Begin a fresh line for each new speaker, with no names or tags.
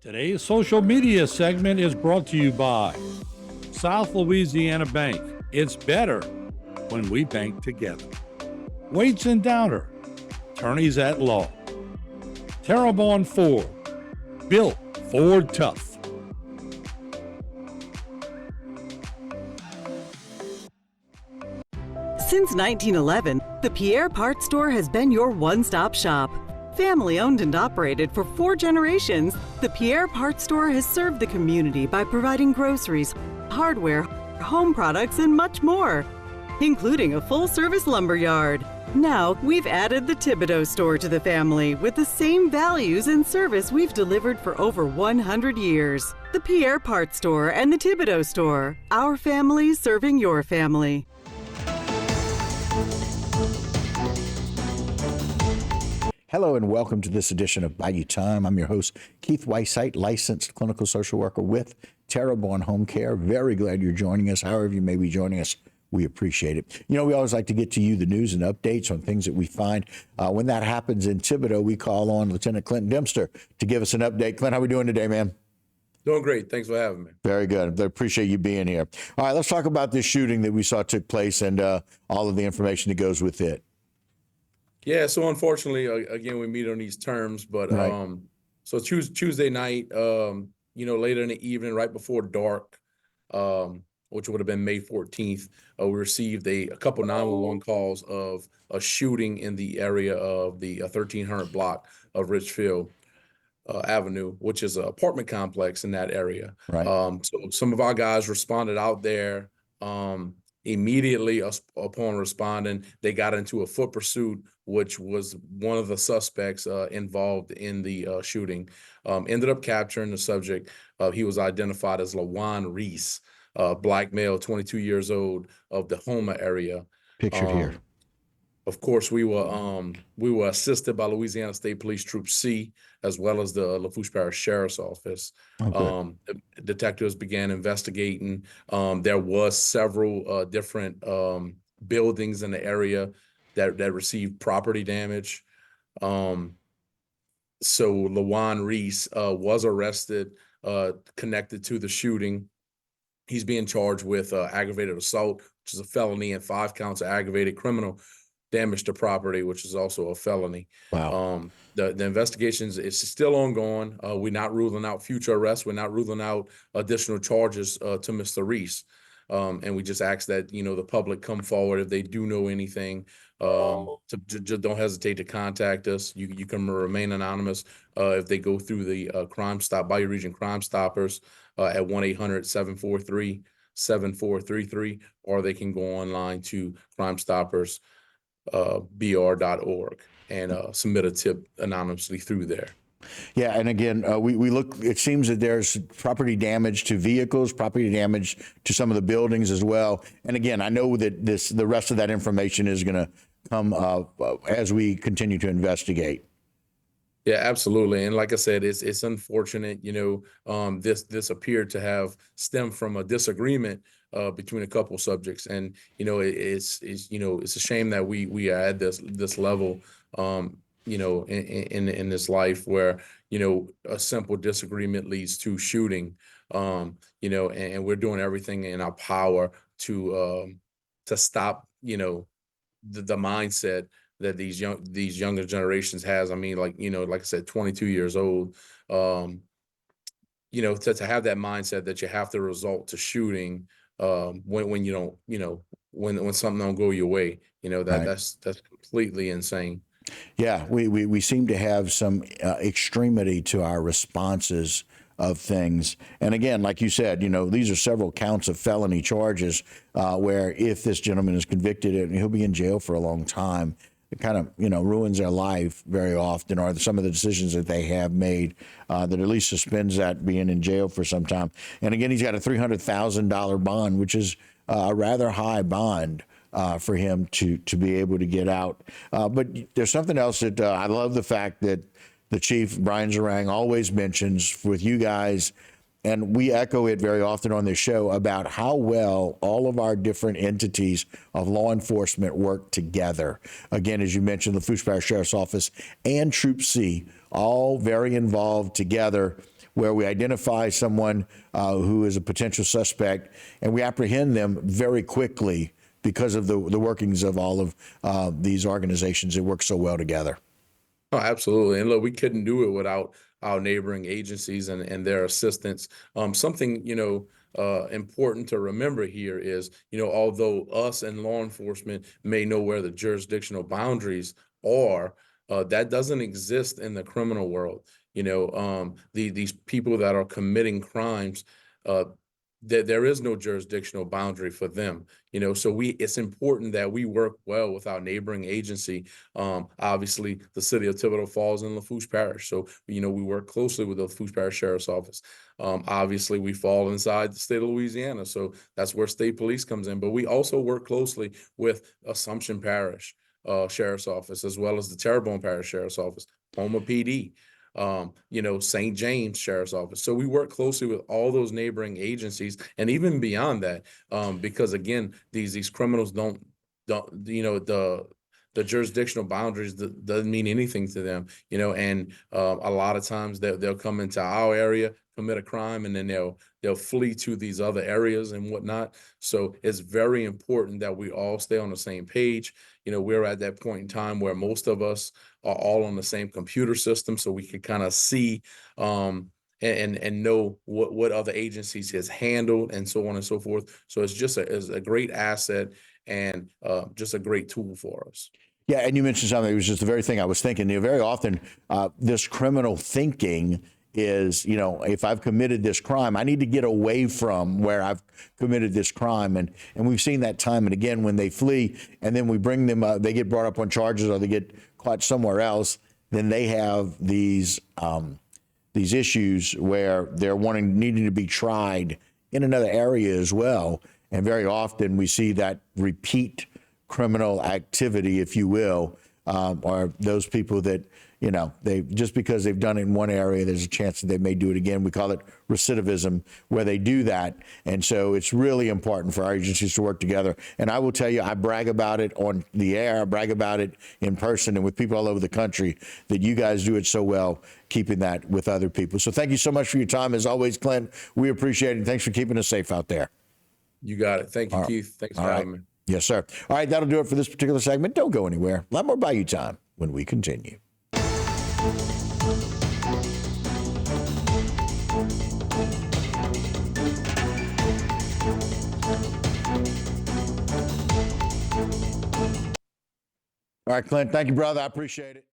Today's social media segment is brought to you by South Louisiana Bank. It's better when we bank together. Waits and Downer, attorneys at law. Terrebonne Ford, built Ford tough.
Since 1911, the Pierre Parts Store has been your one-stop shop. Family owned and operated for 4 generations, the Pierre Parts Store has served the community by providing groceries, hardware, home products, and much more, including a full-service lumber yard. Now, we've added the Thibodaux store to the family with the same values and service we've delivered for over 100 years. The Pierre Parts Store and the Thibodaux store, our family serving your family.
Hello and welcome to this edition of Bayou Time. I'm your host, Keith Weissite, licensed clinical social worker with Terrebonne Home Care. Very glad you're joining us. However you may be joining us, we appreciate it. You know, we always like to get to you the news and updates on things that we find. When that happens in Thibodaux, we call on Lieutenant Clint Dempster to give us an update. Clint, how are we doing today, man?
Doing great. Thanks for having me.
Very good. I appreciate you being here. All right, let's talk about this shooting that we saw took place and all of the information that goes with it.
Yeah, so unfortunately, again, we meet on these terms, but
Right.
So Tuesday night, later in the evening, right before dark, which would have been May 14th, we received a couple 911 calls of a shooting in the area of the 1300 block of Richfield Avenue, which is an apartment complex in that area.
Right.
So some of our guys responded out there. Immediately upon responding, they got into a foot pursuit, which was one of the suspects involved in the shooting. Ended up capturing the subject. He was identified as LaJuan Reese, black male, 22 years old, of the Houma area.
Pictured here.
Of course, we were assisted by Louisiana State Police Troop C, as well as the Lafourche Parish Sheriff's Office. Detectives began investigating. There was several different buildings in the area that received property damage. So LaJuan Reese was arrested, connected to the shooting. He's being charged with aggravated assault, which is a felony, and 5 counts of aggravated criminal damage to property, which is also a felony.
Wow.
The investigations is still ongoing. We're not ruling out future arrests. We're not ruling out additional charges to Mr. Reese. And we just ask that, the public come forward if they do know anything. Just don't hesitate to contact us. You can remain anonymous if they go through the Bayou Region Crime Stoppers at 1-800-743-7433, or they can go online to crimestoppers.br.org and submit a tip anonymously through there.
Yeah, and again, we look. It seems that there's property damage to vehicles, property damage to some of the buildings as well. And again, I know that the rest of that information is going to come as we continue to investigate.
Yeah, absolutely. And like I said, it's unfortunate. This appeared to have stemmed from a disagreement between a couple subjects, and it's a shame that we are at this level. In this life where, a simple disagreement leads to shooting, and we're doing everything in our power to stop, the mindset that these younger generations has. I mean, like I said, 22 years old, to have that mindset that you have to resort to shooting when you don't, when something don't go your way,
Right.
that's completely insane.
Yeah, we seem to have some extremity to our responses of things. And again, like you said, these are several counts of felony charges where if this gentleman is convicted, and he'll be in jail for a long time. It kind of, ruins their life very often, or some of the decisions that they have made that at least suspends that being in jail for some time. And again, he's got a $300,000 bond, which is a rather high bond for him to be able to get out. But there's something else that I love the fact that the chief, Brian Zarang, always mentions with you guys, and we echo it very often on this show, about how well all of our different entities of law enforcement work together. Again, as you mentioned, the Lafourche Parish Sheriff's Office and Troop C, all very involved together where we identify someone who is a potential suspect and we apprehend them very quickly because of the workings of all of these organizations that work so well together.
Oh, absolutely. And look, we couldn't do it without our neighboring agencies and their assistance. Something, important to remember here is, although us and law enforcement may know where the jurisdictional boundaries are, that doesn't exist in the criminal world. These people that are committing crimes, there is no jurisdictional boundary for them. So it's important that we work well with our neighboring agency. Obviously the city of Thibodaux falls in Lafourche Parish, so we work closely with the Lafourche Parish Sheriff's Office. Obviously we fall inside the state of Louisiana, so that's where state police comes in, but we also work closely with Assumption Parish Sheriff's Office, as well as the Terrebonne Parish Sheriff's Office, Houma PD, St. James Sheriff's Office. So we work closely with all those neighboring agencies, and even beyond that, because again, these criminals don't the jurisdictional boundaries doesn't mean anything to them, and a lot of times they'll come into our area, commit a crime, and then they'll flee to these other areas and whatnot. So it's very important that we all stay on the same page. We're at that point in time where most of us are all on the same computer system, so we can kind of see and know what other agencies has handled and so on and so forth. So it's just a great asset and just a great tool for us.
Yeah, and you mentioned something. It was just the very thing I was thinking. Very often, this criminal thinking is, if I've committed this crime, I need to get away from where I've committed this crime. And we've seen that time and again when they flee and then we bring them up, they get brought up on charges or they get caught somewhere else, then they have these issues where they're needing to be tried in another area as well. And very often we see that repeat criminal activity, if you will, are those people that, they just because they've done it in one area, there's a chance that they may do it again. We call it recidivism, where they do that. And so it's really important for our agencies to work together. And I will tell you, I brag about it on the air, I brag about it in person and with people all over the country, that you guys do it so well, keeping that with other people. So thank you so much for your time. As always, Clint, we appreciate it. Thanks for keeping us safe out there.
You got it. Thank you, Keith. Thanks for having me.
Yes, sir. All right, that'll do it for this particular segment. Don't go anywhere. A lot more Bayou time when we continue. All right, Clint, thank you, brother. I appreciate it.